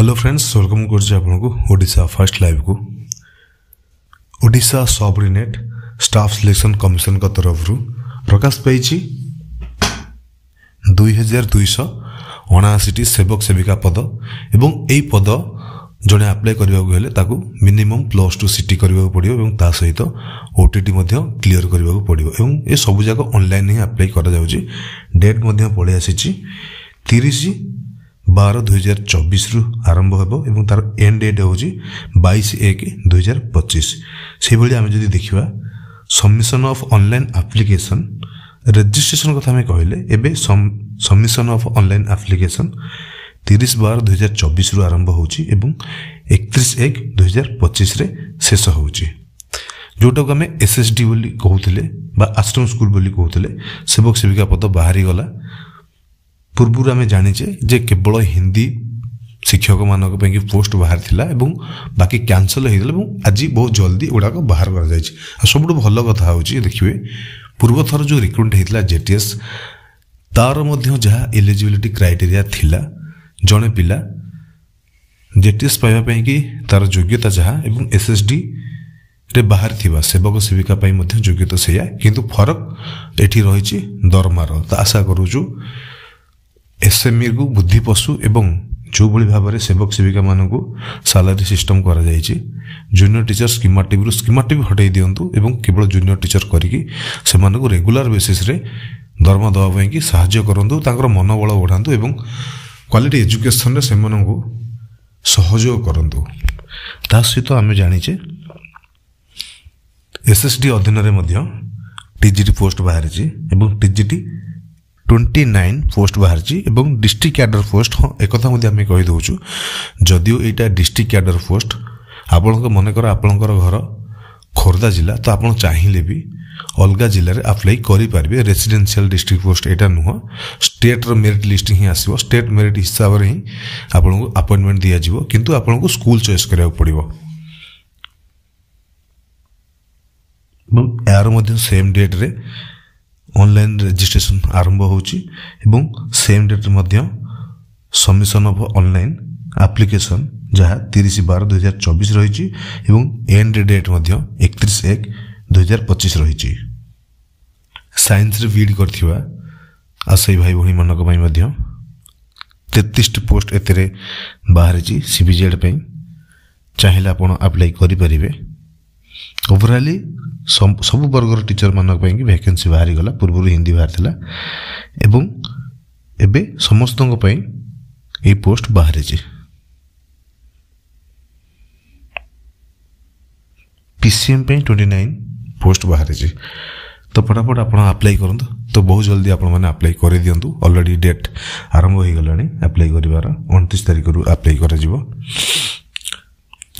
Hello friends, welcome करको Odisha first live को। Odisha subordinate staff selection commission का तरफ प्रकाश पाई 2279 सेवक सेविका पद एवं यही पद जड़े आप्लाय करने मिनिमम +2 सीटी करने पड़ो और ता सहित ओटीटी क्लीयर करने पड़ो। ये सब जाक ऑनलाइन ही आप्लाय करा जाउची। डेट पड़े आसी 30/12/2024 रु आरंभ होबो एवं तार एंड डेट होची 22/1/2025। से भली आमे जदी देखिबा submission of online application registration कथा में कहले एबे सबमिशन ऑफ ऑनलाइन एप्लीकेशन 30/12/2024 रु आरंभ होची एवं 31/1/2025 रे शेष होची। जोटा को आमे एसएसडी बोली कहउथिले बा आश्रम स्कूल बोली कहउथिले सेवक सेविका पद बाहरी गला। पूर्व आम जाचे जे केवल हिंदी शिक्षक मान पोस्ट बाहर थिला एवं बाकी कैंसल हो आज बहुत जल्दी गुड़ाक बाहर कर सब भल कथा हूँ देखिए पूर्व थर जो रिक्रुट होता जेटीएस तार जहाँ एलिजिबिलिटी क्राइटेरिया थिला जड़े पिला जेटीएस पाइबा कि तार योग्यता जहाँ एवं एसएसडी रे बाहर थिबा सेवक सेविका योग्यता से किंतु फरक एठी रही दरमार। तो आशा करूँ एसएमई को बुद्धि पशु एवं जो भली भाव में सेवक सेविका मान सालारी सिस्टम करा जायछि। जूनियर टीचर स्कीमाटिव हटाई दिंतु एवं केवल जूनियर टीचर करिकी से मानकु रेगुलर बेसिस रे दरमा दवा कि साहाय्य करंतु तांकर मनोबल बढ़ातु एवं क्वालिटी एजुकेशन रे से मानकु सहयोग करंतु। ता सहित आमे जानिचे एसएसडी अधीन रे मध्य टीजीटी पोस्ट बाहरिछि एवं टीजीटी 29 पोस्ट बाहर एवं डिस्ट्रिक्ट कैडर पोस्ट। हाँ एक आम कही दौचु जदियो यहाँ डिस्ट्रिक्ट कैडर पोस्ट आपण मनकर आपणकर घर खोर्धा जिला तो आप चाहिए भी अलग जिले में अप्लाई करें। रेसिडेंशियल डिस्ट्रिक्ट पोस्ट यहाँ नुह स्टेट मेरिट लिस्ट ही आसो स्टेट मेरिट हिसाब से ही आपको अपॉइंटमेंट दि जाव किंतु आपको स्कूल चॉइस करा पड़ो। यार सेम डेट रे ऑनलाइन रजिस्ट्रेशन आरंभ होची एवं सेम डेट मध्य सबमिशन ऑफ ऑनलाइन एप्लीकेशन जहाँ 30/12/2024 रही एवं एंड डेट मध्य 31/1/2025 रही। साइंस रे बीड करथिबा आशय भाई भणी मनक पई मध्य 33 पोस्ट एतरे बाहर सीबीजेड पे चाहिए आपण अप्लाई करि परिबे। ओवरऑली सब वर्गर टीचर मानक वैकेंसी बाहरी गला। पूर्व हिंदी बाहर थिला एवं एबे समस्तों ये पोस्ट बाहर पीसीएम 29 पोस्ट बाहर। तो फटाफट आप अप्लाई करूँ तो बहुत जल्दी आप अप्लाई कर दिंतु। ऑलरेडी डेट आरंभ हो गलानी अप्लाई करिवार 29 तारिख रु अप्लाई करा जिवो।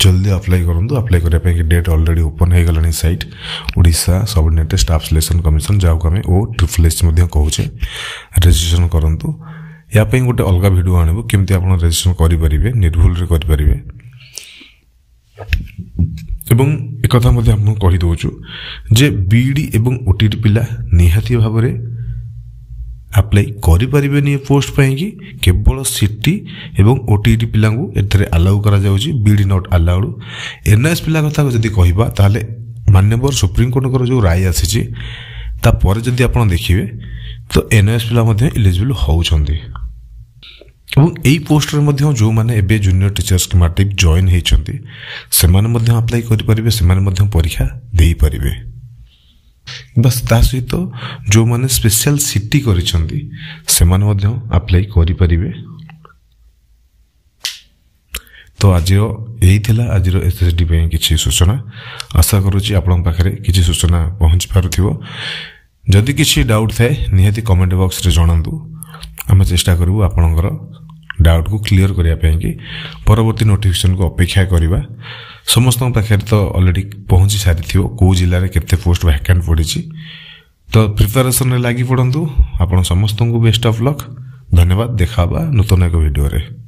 जल्दी अप्लाई करूँ। अप्लाई करने डेट ऑलरेडी ओपन हो गलानी site Odisha subordinate staff selection commission जहाँ को आम OSSS कहूचे। रजिस्ट्रेशन करूँ या गोटे अलग वीडियो आणबो केमती आप रजिस्ट्रेशन करें निर्भुल करें। एवं एक आपको कही दौचु जे बीडी एवं ओटीटी पिला निहाती भाव में अप्लाई करें पोस्ट पाई केवल सीटी एवं ओटीटी पिला एथरे अलाउ करा जाउची बीडी नॉट अलाउड। एनएस पिला कथा जदि कहिबा ताले माननीय सुप्रीम कोर्ट जो राय आसी तापर जदि आप देखिए तो एनएस पिला एलिजिबल होउछंदी एवं एई पोस्ट रे जो माने एबे जूनियर टीचर स्कीमाटिक जॉइन हेचंती से माने अप्लाई करि परिबे से माने परीक्षा देई परिबे। बस ता सहित जो माने स्पेशल सीटी करिसंती से माने अप्लाई करि परिबे। तो आज यही थिला आज एसएसडी पे किछि सूचना। आशा करूची आपन पाखरे किछि सूचना पहुंच पारुथिबो। जदि किछि डाउट थाए निहाती कमेंट बॉक्स रे जणांतु। आमे चेष्टा करबो आपनकर डाउट को क्लियर करिया पे कि परवर्ती नोटिफिकेशन को अपेक्षा करिबा। समस्त पाखे तो ऑलरेडी पहुंची सारी थी कौ जिले में केते पोस्ट वैकेंट पड़ी। तो प्रिपेरेसन लगी पड़ू। आपण समस्त को बेस्ट ऑफ लक। धन्यवाद। देखा नूतन एक वीडियो रे।